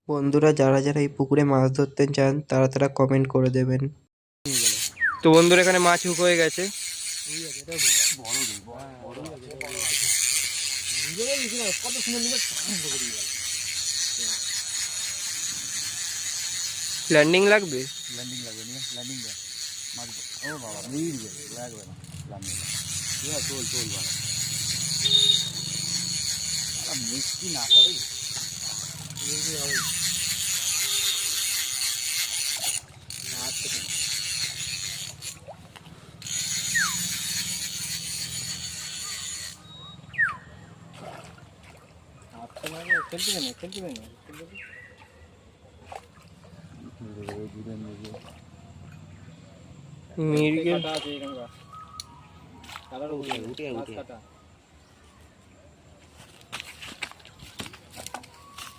বন্ধুরা, যারা যারা এই পুকুরে মাছ ধরতে চান তারা তারা কমেন্ট করে দেবেন। তো বন্ধুরা, এখানে মাছ হুক হয়ে গেছে। ল্যান্ডিং লাগবে, ল্যান্ডিং লাগবে না, ল্যান্ডিং দেয় মাছ। ও বাবা, মিল যাবে, লাগবে না ল্যান্ডিং। চল চল বাবা, মিষ্টি না করে খেলতে না মির্গেল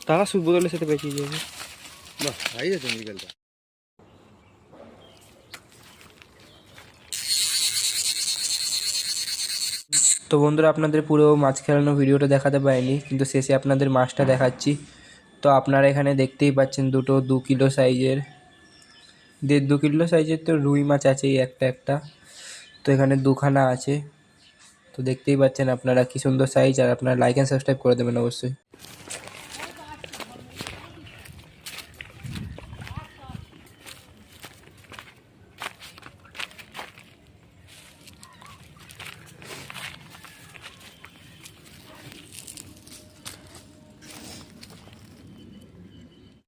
তারা সুবোদলের সাথে বেঁচে যাবে। বাহ, ভাই আছে মির্গেলটা। তো বন্ধুরা, আপনাদের পুরো মাছ খেলানো ভিডিওটা দেখাতে পারিনি, কিন্তু শেষে আপনাদের মাছটা দেখাচ্ছি। তো আপনারা এখানে দেখতেই পাচ্ছেন দুটো 2 কিলো সাইজের, 1.5-2 কিলো সাইজের তো রুই মাছ আছেই একটা একটা। তো এখানে দুখানা আছে। তো দেখতেই পাচ্ছেন আপনারা কি সুন্দর সাইজ, আর আপনারা লাইক অ্যান্ড সাবস্ক্রাইব করে দেবেন অবশ্যই।